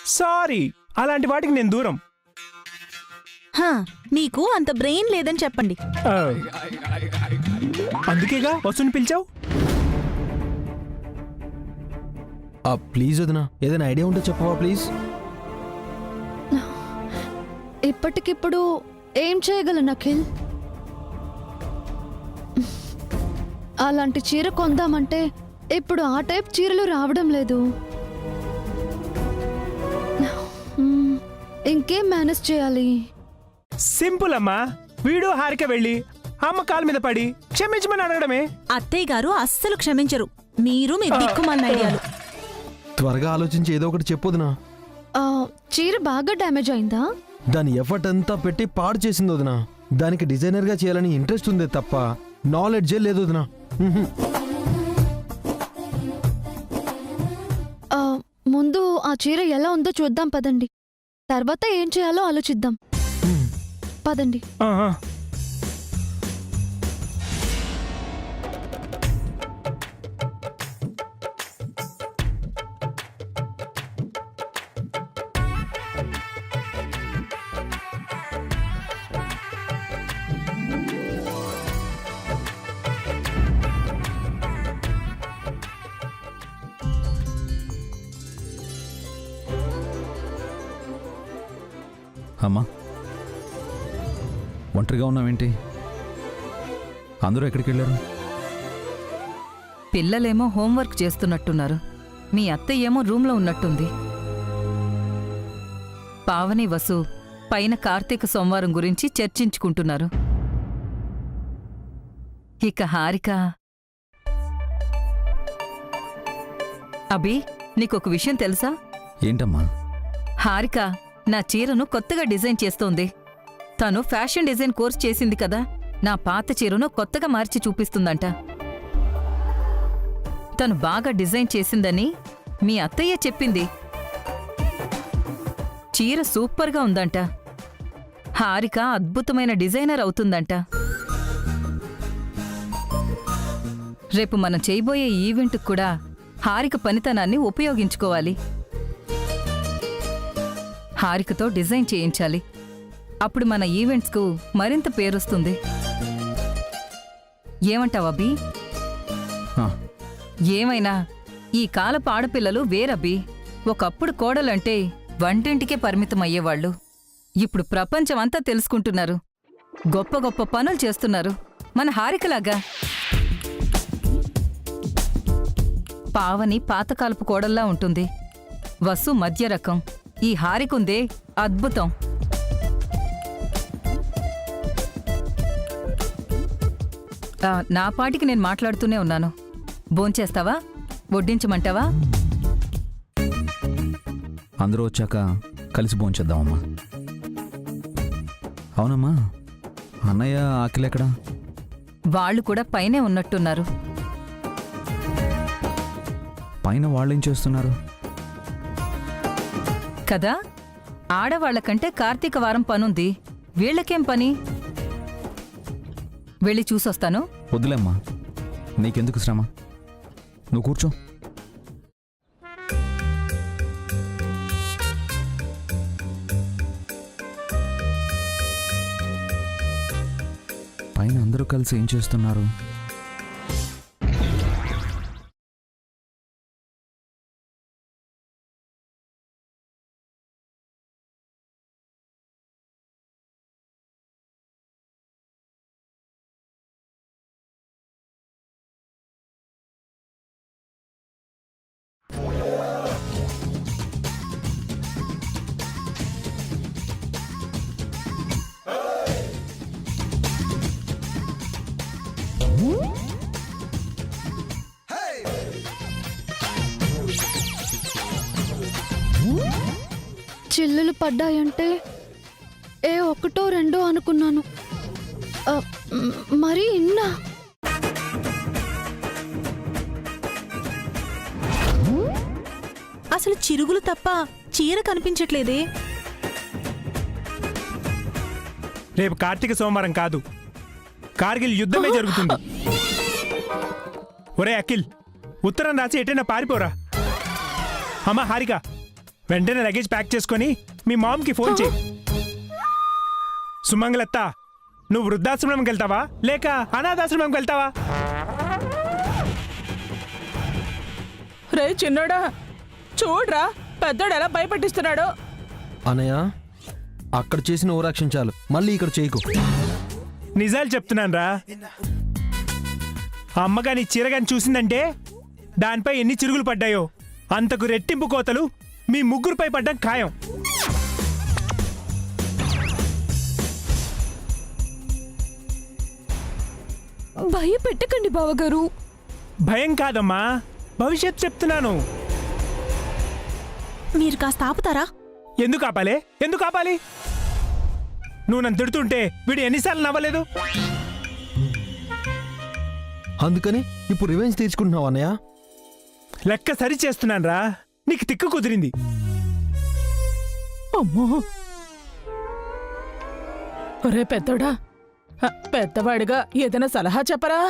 Sorry, అలాంటి వాటికి నేను దూరం. నీకు అంత బ్రెయిన్ లేదని చెప్పండి. అందుకేగా వసుని పిలిచావు. ప్లీజ్ వదినా, ఏదైనా ఐడియా ఉంటే చెప్పవా ప్లీజ్. ఇప్పటికిప్పుడు ఏం చేయగలను అఖిల్? అలాంటి చీర కొందామంటే ఇప్పుడు ఆ టైప్ చీరలు రావడం లేదు. ఇంకేం మేనేజ్ చేయాలి? సింపుల్ అమ్మా, వీడు హారిక వెళ్ళి అమ్మ కాలు మీద పడి క్షమించమని అడగడమే. అత్తయ్య గారు అస్సలు క్షమించరు. మీరు మీ దిక్కుమాలిన ఐడియాలు. త్వరగా ఆలోచించి ఏదో ఒకటి చెప్పొదినా. చీర బాగా డ్యామేజ్ అయిందా? దాని ఎఫర్ట్ అంతా పెట్టి పాడు చేసింది వదినా. దానికి డిజైనర్ గా చేయాలని ఇంట్రెస్ట్ ఉందే తప్ప నాలెడ్జే లేదు వదినా. ముందు ఆ చీర ఎలా ఉందో చూద్దాం పదండి. తర్వాత ఏం చేయాలో ఆలోచిద్దాం. పదండి. అమ్మా, ఒంటరిగా ఉన్నావేంటి? అందరూ ఎక్కడికి వెళ్ళారు? పిల్లలేమో హోంవర్క్ చేస్తున్నట్టున్నారు. మీ అత్తయ్య ఏమో రూమ్లో ఉన్నట్టుంది. పావని వసు పైన కార్తీక సోమవారం గురించి చర్చించుకుంటున్నారు. ఇక హారిక. అభి, నీకొక విషయం తెలుసా? ఏంటమ్మా? హారిక నా చీరను కొత్తగా డిజైన్ చేస్తోంది. తను ఫ్యాషన్ డిజైన్ కోర్స్ చేసింది కదా, నా పాత చీరను కొత్తగా మార్చి చూపిస్తుందంట. తను బాగా డిజైన్ చేసిందని మీ అత్తయ్య చెప్పింది. చీర సూపర్గా ఉందంట. హారిక అద్భుతమైన డిజైనర్ అవుతుందంట. రేపు మనం చేయబోయే ఈవెంట్కు కూడా హారిక పనితనాన్ని ఉపయోగించుకోవాలి. హారికతో డిజైన్ చేయించాలి. అప్పుడు మన ఈవెంట్స్కు మరింత పేరొస్తుంది. ఏమంటావబ్బి? ఏమైనా ఈ కాలపు ఆడపిల్లలు వేరబ్బి. ఒకప్పుడు కోడలంటే వంటింటికే పరిమితమయ్యేవాళ్లు. ఇప్పుడు ప్రపంచమంతా తెలుసుకుంటున్నారు. గొప్ప గొప్ప పనులు చేస్తున్నారు. మన హారికలాగా. పావని పాతకాలపు కోడల్లా ఉంటుంది. వసు మధ్య రకం. ఈ హారికుందే అద్భుతం. నా పాటికి నేను మాట్లాడుతూనే ఉన్నాను. భోంచేస్తావా? వడ్డించమంటావా? అందరూ వచ్చాక కలిసి భోంచేద్దామమ్మా. అవునమ్మా, అన్నయ్య ఆకిలెక్కడా? వాళ్ళు కూడా పైనే ఉన్నట్టున్నారు. పైన వాళ్ళేం చేస్తున్నారు కదా? ఆడవాళ్లకంటే కార్తీక వారం పనుంది. వీళ్లకేం పని? వెళ్ళి చూసొస్తాను. వద్దులేమ్మా, నీకెందుకు శ్రమ? నువ్వు కూర్చో. పైన అందరూ కలిసి ఏం చేస్తున్నారు? చిల్లులు పడ్డాయంటే ఒకటో రెండో అనుకున్నాను. మరి ఇన్నా? అసలు చిరుగులు తప్ప చీర కనిపించట్లేదే. రేపు కార్తీక సోమవారం కాదు, కార్గిల్ యుద్ధమే జరుగుతుంది. ఒరే అఖిల్, ఉత్తరం రాసి ఎటైనా పారిపోరా. అమ్మా హారిక, వెంటనే లగేజ్ ప్యాక్ చేసుకొని మీ మామ్కి ఫోన్ చేయి. సుమంగలత్త, నువ్వు వృద్ధాశ్రమంకి వెళ్తావా లేక అనాథాశ్రమంకి వెళ్తావా? రే చిన్నోడా, చూడ్రా పెద్దోడు ఎలా భయపెట్టిస్తున్నాడో. అనయ్య, అక్కడ చేసిన ఓరాక్షన్ చాలు, మళ్ళీ ఇక్కడ చేయకు. నిజాలు చెప్తున్నాను రా. ఆ అమ్మగాని చీరగాని చూసిందంటే దానిపై ఎన్ని చిరుగులు పడ్డాయో అంతకు రెట్టింపు కోతలు మీ ముగ్గురుపై పడ్డం ఖాయం. భయపెట్టకండి బావగారు. భయం కాదమ్మా, భవిష్యత్ చెప్తున్నాను. మీరు కాస్త ఆపుతారా? ఎందుకు ఆపాలి? ఎందుకు ఆపాలి? నువ్వు నన్ను తిడుతుంటే వీడు ఎన్నిసార్లు నవ్వలేదు? అందుకని ఇప్పుడు రివెంజ్ తీర్చుకుంటున్నావు అన్నయ్య? లెక్క సరి చేస్తున్నాను రా. నీకు తిక్కు కుదిరింది. అమ్మో, ఒరే పెద్దోడా, పెద్దవాడిగా ఏదైనా సలహా చెప్పరా?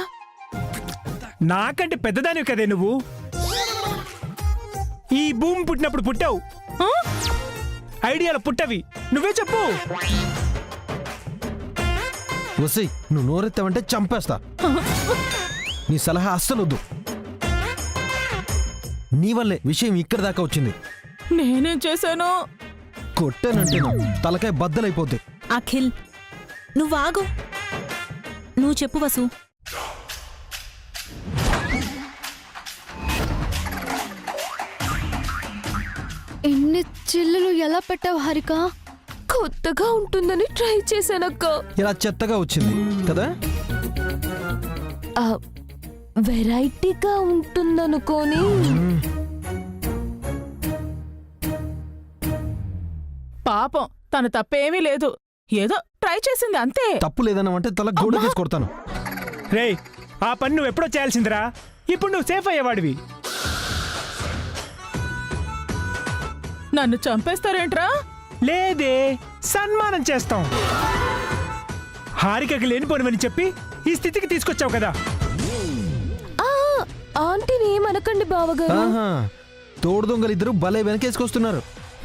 నాకంటే పెద్దదానివి కదే నువ్వు. ఈ భూమి పుట్టినప్పుడు పుట్టావు. ఐడియాలు పుట్టవి. నువ్వే చెప్పు. వసై, నువ్వు నోరెత్తావంటే చంపేస్తా. నీ సలహా అస్సలొద్దు. నీ వల్లే విషయం ఇక్కడ దాకా వచ్చింది. నేనేం చేశాను? కొట్టానంటే తలకాయ బద్దలైపోద్ది. అఖిల్, నువ్వు ఆగు. నువ్వు చెప్పు వసు. ఇన్ని చిల్లులు ఎలా పెట్టావు హారిక? కొత్తగా ఉంటుందని ట్రై చేశానక్క. ఇలా చెత్తగా వచ్చింది కదా? వెరైటీగా ఉంటుందనుకోని. పాపం, తన తప్పేమీ లేదు, ఏదో ట్రై చేసింది అంతే. తప్పు లేదన్నావంటే తల గోడ తీసి కొడతాను. రేయ్, ఆ పని నువ్వు ఎప్పుడో చేయాల్సిందిరా. ఇప్పుడు నువ్వు సేఫ్ అయ్యేవాడివి. నన్ను చంపేస్తారేంట్రా? లేదే, సన్మానం చేస్తాం. హారికకి లేనిపోనివని చెప్పి ఈ స్థితికి తీసుకొచ్చావు కదా. ఆంటీని ఏమనకండి బావగారు. ఆహా, తోడు దొంగలు ఇద్దరు భలే వెనకేసుకొస్తున్నారు.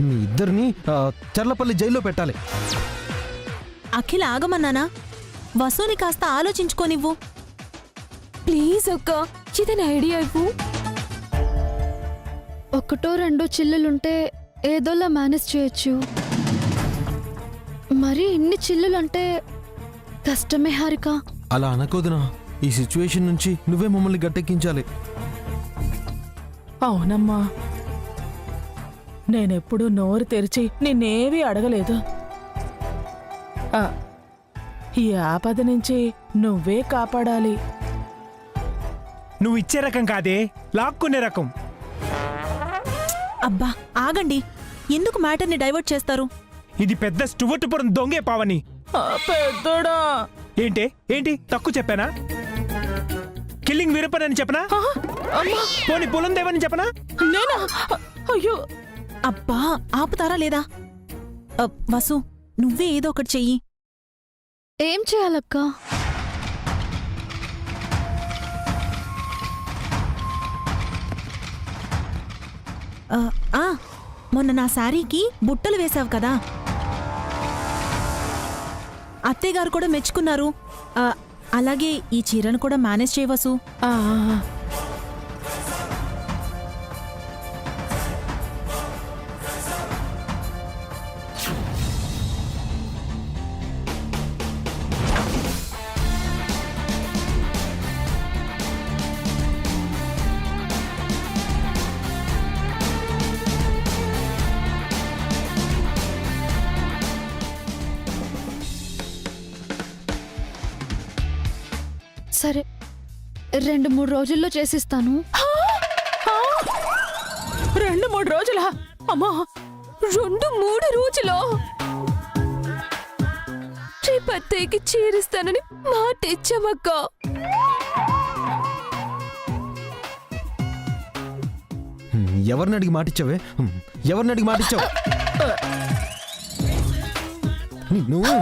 మీ ఇద్దరిని చర్లపల్లి జైల్లో పెట్టాలి. అఖిల్ ఆగమన్నానా? వసుని కాస్త ఆలోచించుకోనివ్వు. ప్లీజ్ అక్క, చిన్న ఐడియా ఇవ్వు. ఒకటో రెండో చిల్లులుంటే ఏదోలా మేనేజ్ చేయొచ్చు. మరి ఇన్ని చిల్లులంటే కష్టమే హారిక. అలా అనకోదునా. ఈ సిచ్యువేషన్ నుంచి నువ్వే మమ్మల్ని గట్టెక్కించాలి. అవునమ్మా, నేనెప్పుడు నోరు తెరిచి నిన్నేవీ అడగలేదు. ఈ ఆపద నుంచి నువ్వే కాపాడాలి. నువ్వు ఇచ్చే రకం కాదే, లాక్కునే రకం. అబ్బా ఆగండి. ఎందుకు మ్యాటర్ని డైవర్ట్ చేస్తారు? ఇది పెద్ద స్టువర్టుపురం దొంగే పావని. పెద్దోడా, ఏంటి ఏంటి తక్కువ చెప్పానా? కిల్లింగ్ వీరప్పనని చెప్పనా? పోనీ పులందేవని చెప్పనా? నేనా? అయ్యో, అబ్బా ఆపుతారా లేదా? వసు, నువ్వే ఏదో ఒకటి చెయ్యి. ఏం చేయాలక్క? మొన్న నా శారీకి బుట్టలు వేశావు కదా, అత్తయ్యగారు కూడా మెచ్చుకున్నారు. అలాగే ఈ చీరను కూడా మేనేజ్ చేయవసు. సరే, 2-3 రోజుల్లో చేసిస్తాను. 2-3 రోజులా? అమ్మా, 2-3 రోజులో రేపు అత్తయ్యకి చీరిస్తానని మాట ఇచ్చామక్క. ఎవరిని అడిగి మాటిచ్చావే? ఎవరిని అడిగి మాటిచ్చావు? నువ్వు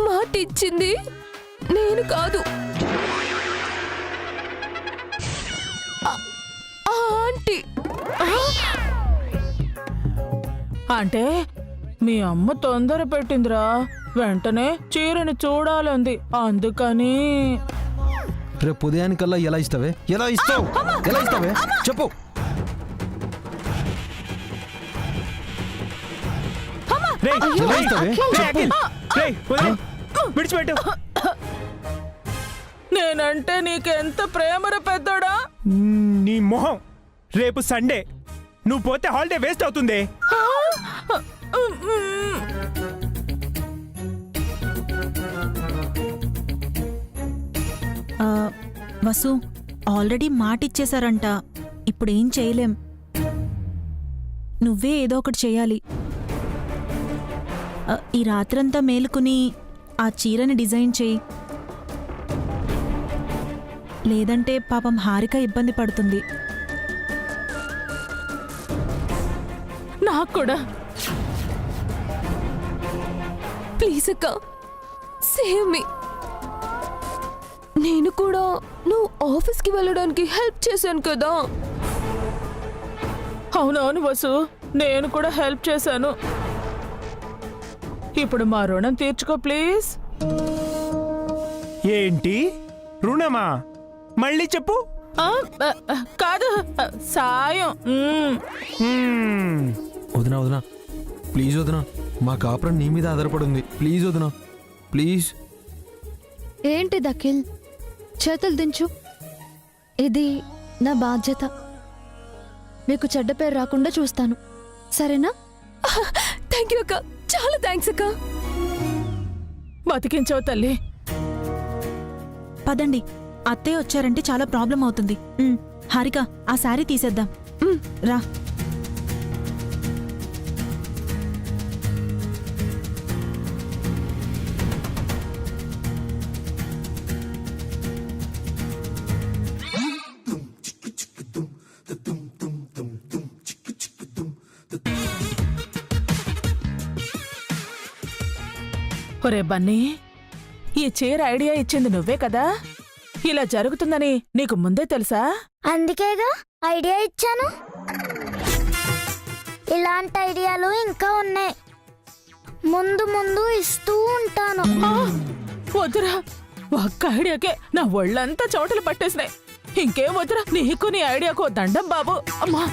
మాట ఇచ్చింది నేను కాదు, ఆంటీ. అంటే మీ అమ్మ తొందర పెట్టిందిరా, వెంటనే చీరని చూడాలంది, అందుకని. రేపు ఉదయానికల్లా ఎలా ఇస్తావే? ఎలా ఇస్తావు? ఎలా ఇస్తావే చెప్పు. రేయ్, ఎలా రేయ్, ఇస్తావే? రేయ్, అఖిల్, రేయ్, వదిలేయ్. విడిచిపెట్టు. నేనంటే నీకెంత ప్రేమరా పెద్దోడా. నీ మొహం. రేపు సండే, నువ్వు పోతే హాలిడే వేస్ట్ అవుతుంది. ఆ, వసు ఆల్రెడీ మాటిచ్చేశారంట, ఇప్పుడేం చేయలేం. నువ్వే ఏదో ఒకటి చేయాలి. ఈ రాత్రంతా మేలుకుని ఆ చీరని డిజైన్ చేయి. లేదంటే పాపం హారిక ఇబ్బంది పడుతుంది. నాకు కూడా. ప్లీజ్ అక్క, సేవ్ మీ. నేను కూడా నువ్వు ఆఫీస్కి వెళ్ళడానికి హెల్ప్ చేశాను కదా. అవునవును వసు, నేను కూడా హెల్ప్ చేశాను. ఇప్పుడు మా రుణం తీర్చుకో ప్లీజ్. ఏంటి రుణమా? మళ్ళీ చెప్పు. కాదు, సాయం. వదినా వదినా ప్లీజ్ వదినా, మా కాపురం నీ మీద ఆధారపడి ఉంది. ప్లీజ్ వదినా ప్లీజ్. ఏంటి అఖిల్, చేతులు దించు. ఇది నా బాధ్యత. మీకు చెడ్డ పేరు రాకుండా చూస్తాను, సరేనా? థ్యాంక్ యూ అక్క, చాలా థ్యాంక్స్ అక్క. బతికించావు తల్లి. పదండి, అత్తయ్య వచ్చారంటే చాలా ప్రాబ్లం అవుతుంది. హారిక, ఆ శారీ తీసేద్దాం. రా. ఒరే బన్నీ, ఈ చీర ఐడియా ఇచ్చింది నువ్వే కదా? ఇలా జరుగుతుందని నీకు ముందే తెలుసా? అందుకేగా ఐడియా ఇచ్చాను. ఇలాంటి ఐడియాలు ఇంకా ఉన్నాయి, ముందు ముందు ఇస్తూ ఉంటాను. వద్దురా, ఒక్క ఐడియాకే నా ఒళ్ళంతా చోటలు పట్టేసినాయి. ఇంకేం వద్దురా, నీకు నీ ఐడియాకు దండం బాబు. అమ్మా,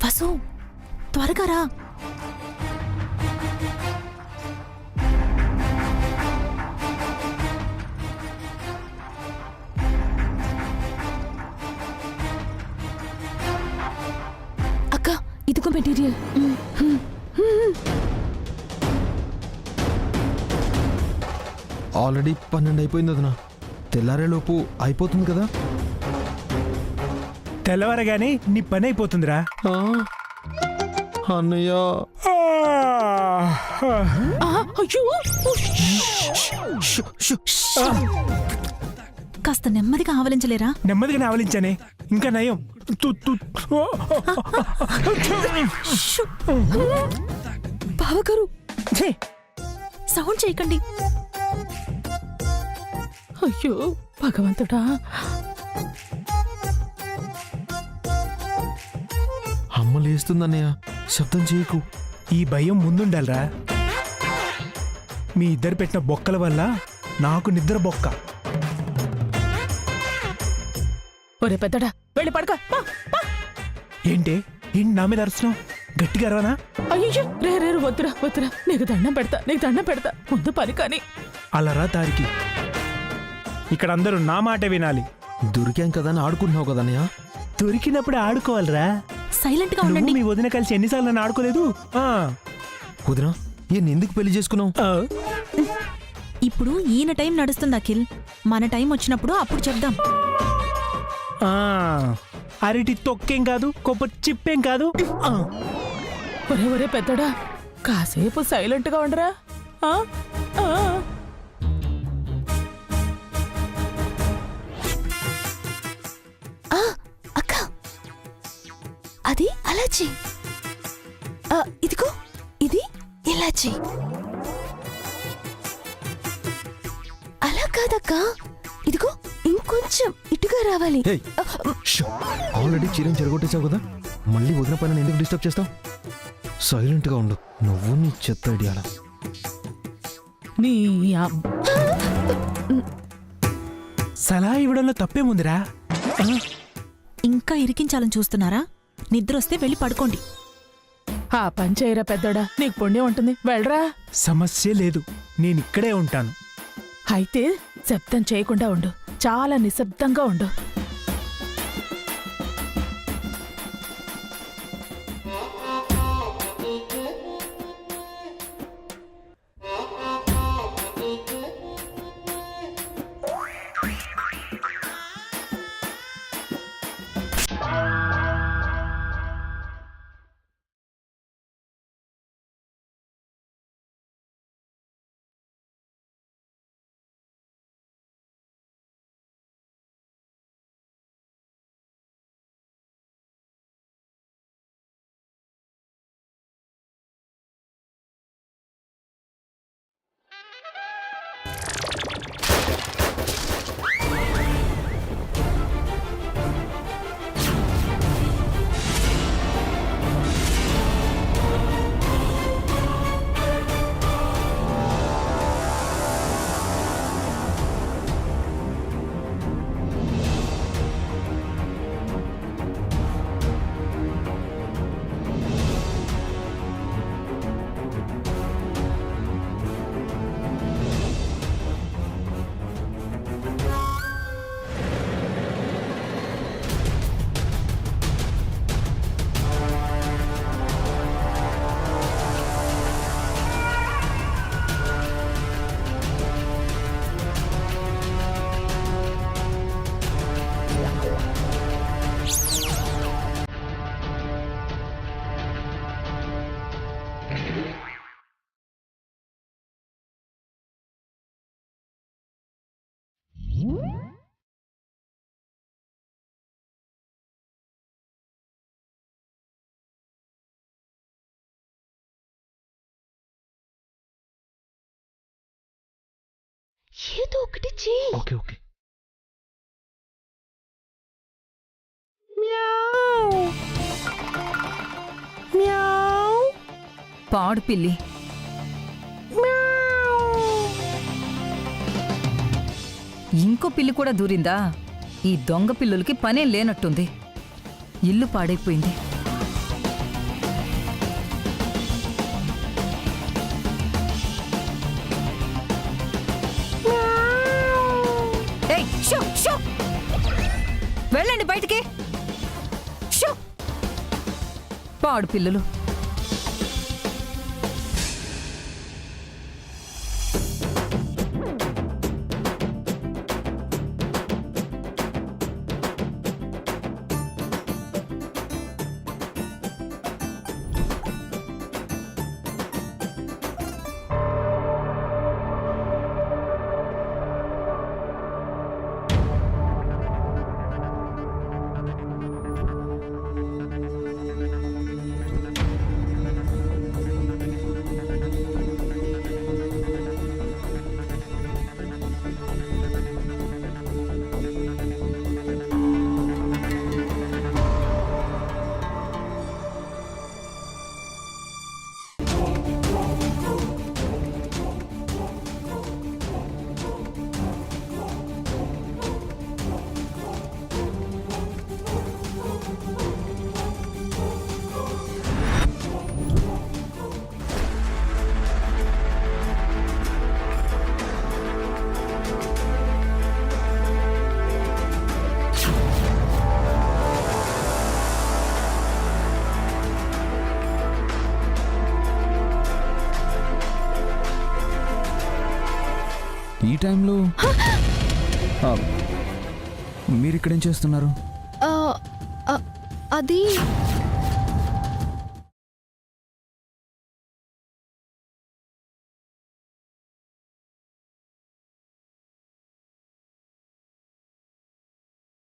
వసు, త్వరగా రా. అక్క, ఇదిగో మెటీరియల్. ఆల్రెడీ 12 అయిపోయింది వదినా, తెల్లారేలోపు అయిపోతుంది కదా. తెల్లవారగానే నీ పని అయిపోతుందిరా. అన్నయ్య అయ్యో, కాస్త నెమ్మదిగా ఆవలించలేరా? నెమ్మదిగా ఆవలించానే, ఇంకా నయం. బావగారు, సౌండ్ చేయకండి. అయ్యో భగవంతుడా. లేస్తుందన్నయ్య, శబ్దం చేయకు. ఈ భయం ముందుండాలరా. మీ ఇద్దరు పెట్టిన బొక్కల వల్ల నాకు నిద్ర బొక్క. ఒరే పెద్దడా వెళ్ళి పడక. ఏంటి నా మీద అరుస్తున్నావు? గట్టిగా అరవనా? అయ్యో రే రే వద్దురా వద్దురా, నీకు దండం పెడతా ముందు పని కాని. అలరా దారికి. ఇక్కడ అందరూ నా మాట వినాలి. దొరికాం కదా అని ఆడుకుంటున్నావు కదన్నయ్య. దొరికినప్పుడే ఆడుకోవాలిరా. సైలెంట్ గా నువ్వు ఉండండి. మీ వదిన కలిసి ఎన్నిసార్లు నన్ను ఆడుకోలేదు? వదినా, ఎందుకు పెళ్లి చేసుకున్నావు? ఇప్పుడు ఈయన టైం నడుస్తుంది అఖిల్. మన టైం వచ్చినప్పుడు అప్పుడు చెప్దాం. అరటి తొక్కేం కాదు, కొబ్బరి చిప్పేం కాదు. ఒరే ఒరే పెద్దడా, కాసేపు సైలెంట్ గా ఉండరా. ఆ? ఆ. అక్క అది అలాచి, ఇదిగో ఇది ఇలాచి. అలా కాదక్క, ఇదిగో ఇంకొంచెం ఇటుగా రావాలి. ఆల్రెడీ చీరని చెరగొట్టేశావు కదా, మళ్ళీ వదిన పైన ఎందుకు డిస్టర్బ్ చేస్తావు? సైలెంట్ గా ఉండు. నువ్వు నీ చెత్త ఐడియాల. నీ సలహా ఇవ్వడంలో తప్పేముందిరా? ఇంకా ఇరికించాలని చూస్తున్నారా? నిద్రొస్తే వెళ్ళి పడుకోండి. ఆ పని చేయరా పెద్దడా, నీకు పుణ్యం ఉంటుంది. వెళ్ళరా. సమస్య లేదు, నేనిక్కడే ఉంటాను. అయితే శబ్దం చేయకుండా ఉండు, చాలా నిశ్శబ్దంగా ఉండు. ఏదో ఒకటి చెయ్యి. Okay okay. పాడు పిల్లి. ఇంకో పిల్లి కూడా దూరిందా? ఈ దొంగ పిల్లులకి పనేం లేనట్టుంది. ఇల్లు పాడైపోయింది. ఏయ్, షో, షో. వెళ్ళండి బయటికి. షో. పాడు పిల్లులు. ఈ టైంలో మీరు ఇక్కడేం చేస్తున్నారు? ఆ, ఆ, అది